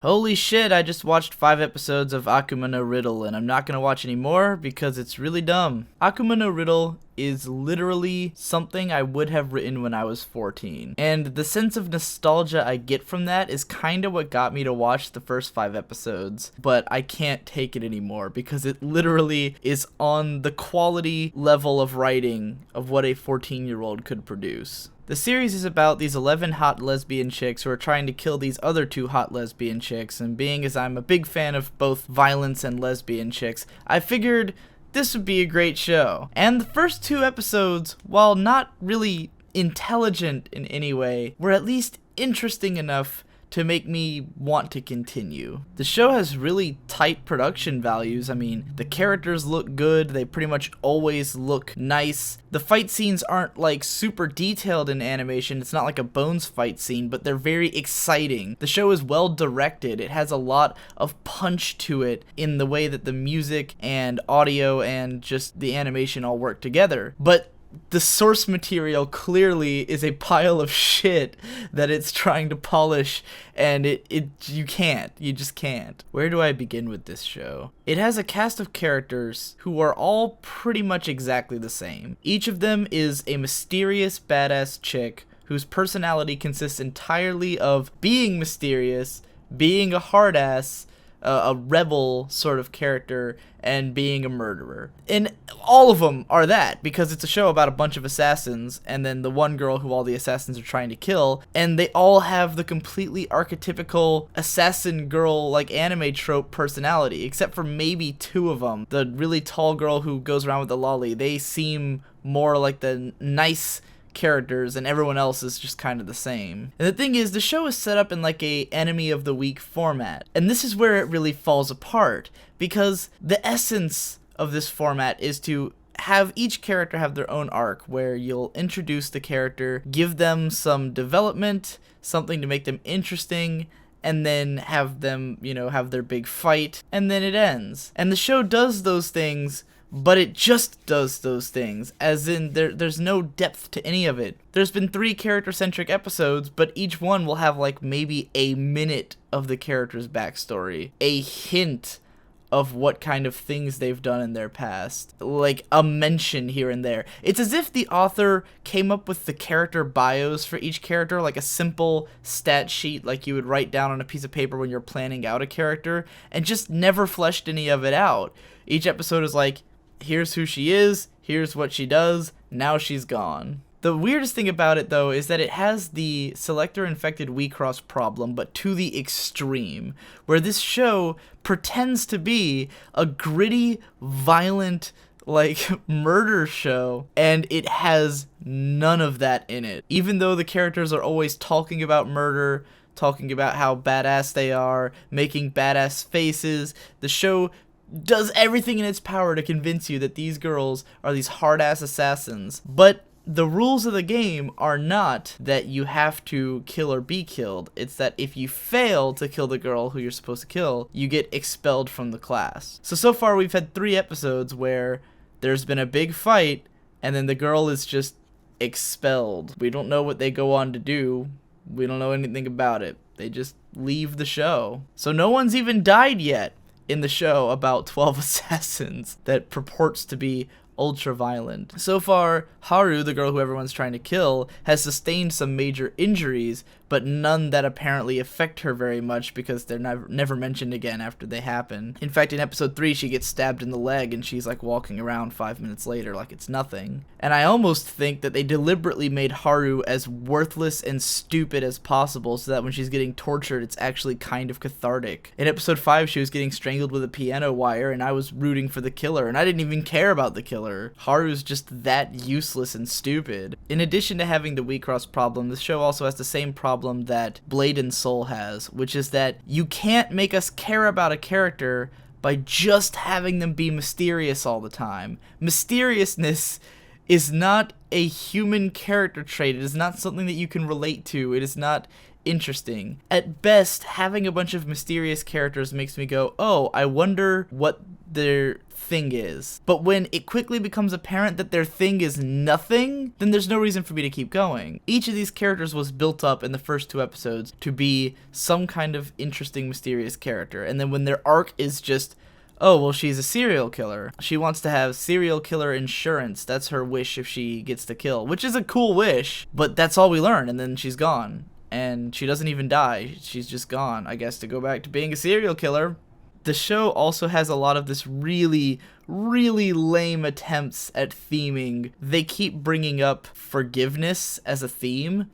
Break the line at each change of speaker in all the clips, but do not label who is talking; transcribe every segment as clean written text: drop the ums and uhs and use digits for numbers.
Holy shit, I just watched 5 episodes of Akuma no Riddle, and I'm not gonna watch any more because it's really dumb. Akuma no Riddle is literally something I would have written when I was 14. And the sense of nostalgia I get from that is kinda what got me to watch the first 5 episodes, but I can't take it anymore because it literally is on the quality level of writing of what a 14-year-old could produce. The series is about these 11 hot lesbian chicks who are trying to kill these other 2 hot lesbian chicks, and being as I'm a big fan of both violence and lesbian chicks, I figured this would be a great show. And the first 2 episodes, while not really intelligent in any way, were at least interesting enough to make me want to continue. The show has really tight production values. I mean, the characters look good, they pretty much always look nice. The fight scenes aren't like super detailed in animation, it's not like a Bones fight scene, but they're very exciting. The show is well directed, it has a lot of punch to it in the way that the music and audio and just the animation all work together. But the source material clearly is a pile of shit that it's trying to polish, and you just can't. Where do I begin with this show? It has a cast of characters who are all pretty much exactly the same. Each of them is a mysterious badass chick whose personality consists entirely of being mysterious, being a hard ass, a rebel sort of character, and being a murderer. And all of them are that, because it's a show about a bunch of assassins, and then the one girl who all the assassins are trying to kill, and they all have the completely archetypical assassin girl, like anime trope personality, except for maybe 2 of them. The really tall girl who goes around with the lolly, they seem more like the nice characters, and everyone else is just kind of the same. And the thing is, the show is set up in like a enemy of the week format, and this is where it really falls apart, because the essence of this format is to have each character have their own arc, where you'll introduce the character, give them some development, something to make them interesting, and then have them, have their big fight, and then it ends. And the show does those things, but it just does those things, as in there's no depth to any of it. There's been 3 character-centric episodes, but each one will have like maybe a minute of the character's backstory, a hint of what kind of things they've done in their past, like a mention here and there. It's as if the author came up with the character bios for each character, like a simple stat sheet like you would write down on a piece of paper when you're planning out a character, and just never fleshed any of it out. Each episode is like, here's who she is, here's what she does, now she's gone. The weirdest thing about it, though, is that it has the selector-infected Wii-Cross problem, but to the extreme, where this show pretends to be a gritty, violent, like, murder show, and it has none of that in it. Even though the characters are always talking about murder, talking about how badass they are, making badass faces, the show does everything in its power to convince you that these girls are these hard-ass assassins. But the rules of the game are not that you have to kill or be killed. It's that if you fail to kill the girl who you're supposed to kill, you get expelled from the class. So far we've had 3 episodes where there's been a big fight, and then the girl is just expelled. We don't know what they go on to do. We don't know anything about it. They just leave the show. So no one's even died yet in the show about 12 assassins that purports to be ultra-violent. So far, Haru, the girl who everyone's trying to kill, has sustained some major injuries, but none that apparently affect her very much because they're never mentioned again after they happen. In fact, in episode 3, she gets stabbed in the leg and she's like walking around 5 minutes later like it's nothing. And I almost think that they deliberately made Haru as worthless and stupid as possible so that when she's getting tortured, it's actually kind of cathartic. In episode 5, she was getting strangled with a piano wire and I was rooting for the killer, and I didn't even care about the killer. Haru's just that useless and stupid. In addition to having the Wii-Cross problem, the show also has the same problem that Blade and Soul has, which is that you can't make us care about a character by just having them be mysterious all the time. Mysteriousness is not a human character trait. It is not something that you can relate to. It is not interesting. At best, having a bunch of mysterious characters makes me go, oh, I wonder what their thing is. But when it quickly becomes apparent that their thing is nothing, then there's no reason for me to keep going. Each of these characters was built up in the first 2 episodes to be some kind of interesting, mysterious character. And then when their arc is just, oh, well, she's a serial killer. She wants to have serial killer insurance. That's her wish if she gets to kill, which is a cool wish, but that's all we learn, and then she's gone. And she doesn't even die. She's just gone, I guess, to go back to being a serial killer. The show also has a lot of this really, really lame attempts at theming. They keep bringing up forgiveness as a theme,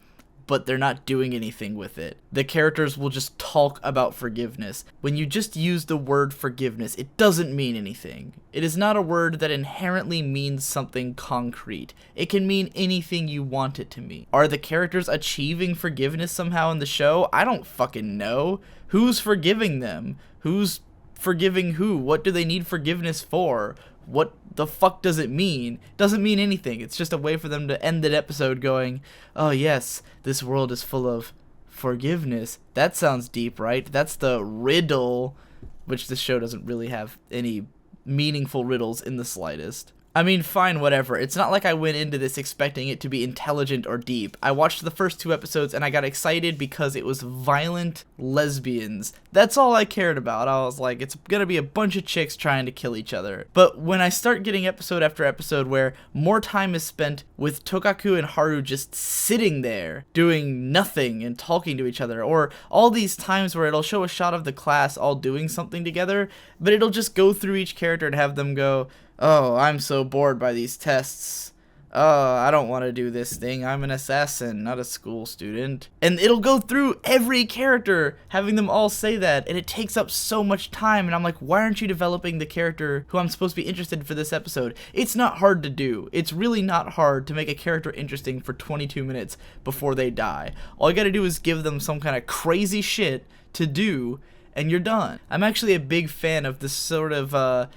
but they're not doing anything with it. The characters will just talk about forgiveness. When you just use the word forgiveness, it doesn't mean anything. It is not a word that inherently means something concrete. It can mean anything you want it to mean. Are the characters achieving forgiveness somehow in the show? I don't fucking know. Who's forgiving them? Who's forgiving who? What do they need forgiveness for? What the fuck does it mean? Doesn't mean anything. It's just a way for them to end that episode going, oh yes, this world is full of forgiveness. That sounds deep, right? That's the riddle, which this show doesn't really have any meaningful riddles in the slightest. I mean, fine, whatever. It's not like I went into this expecting it to be intelligent or deep. I watched the first 2 episodes and I got excited because it was violent lesbians. That's all I cared about. I was like, it's gonna be a bunch of chicks trying to kill each other. But when I start getting episode after episode where more time is spent with Tokaku and Haru just sitting there, doing nothing and talking to each other, or all these times where it'll show a shot of the class all doing something together, but it'll just go through each character and have them go, oh, I'm so bored by these tests. Oh, I don't want to do this thing. I'm an assassin, not a school student. And it'll go through every character, having them all say that, and it takes up so much time, and I'm like, why aren't you developing the character who I'm supposed to be interested in for this episode? It's not hard to do. It's really not hard to make a character interesting for 22 minutes before they die. All you gotta do is give them some kind of crazy shit to do, and you're done. I'm actually a big fan of this sort of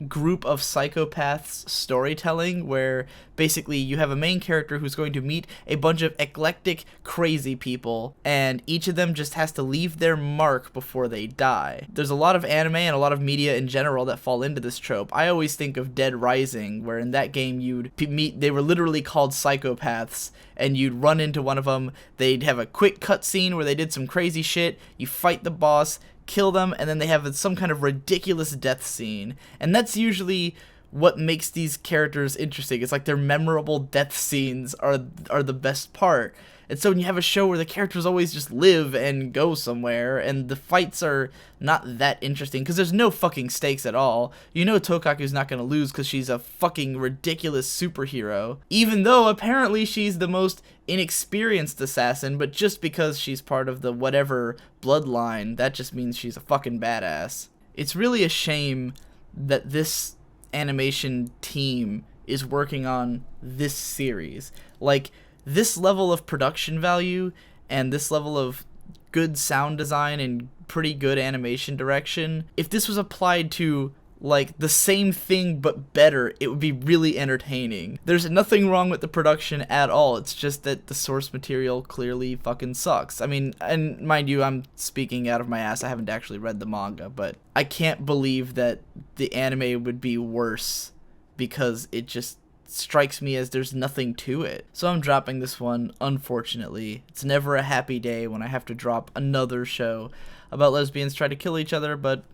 group of psychopaths storytelling where basically you have a main character who's going to meet a bunch of eclectic, crazy people, and each of them just has to leave their mark before they die. There's a lot of anime and a lot of media in general that fall into this trope. I always think of Dead Rising, where in that game you'd meet, they were literally called psychopaths, and you'd run into one of them, they'd have a quick cutscene where they did some crazy shit, you fight the boss, kill them, and then they have some kind of ridiculous death scene. And that's usually what makes these characters interesting. It's like their memorable death scenes are the best part. And so when you have a show where the characters always just live and go somewhere, and the fights are not that interesting, because there's no fucking stakes at all. You know Tokaku's not going to lose because she's a fucking ridiculous superhero, even though apparently she's the most inexperienced assassin, but just because she's part of the whatever bloodline, that just means she's a fucking badass. It's really a shame that this animation team is working on this series. Like, this level of production value and this level of good sound design and pretty good animation direction, if this was applied to like the same thing but better, it would be really entertaining. There's nothing wrong with the production at all. It's just that the source material clearly fucking sucks. I mean, and mind you, I'm speaking out of my ass. I haven't actually read the manga, but I can't believe that the anime would be worse because it just strikes me as there's nothing to it. So I'm dropping this one, unfortunately. It's never a happy day when I have to drop another show about lesbians trying to kill each other, but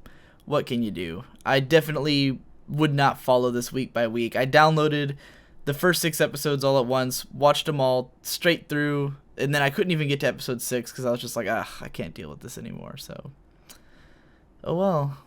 what can you do? I definitely would not follow this week by week. I downloaded the first 6 episodes all at once, watched them all straight through, and then I couldn't even get to episode 6 because I was just like, I can't deal with this anymore, so. Oh well.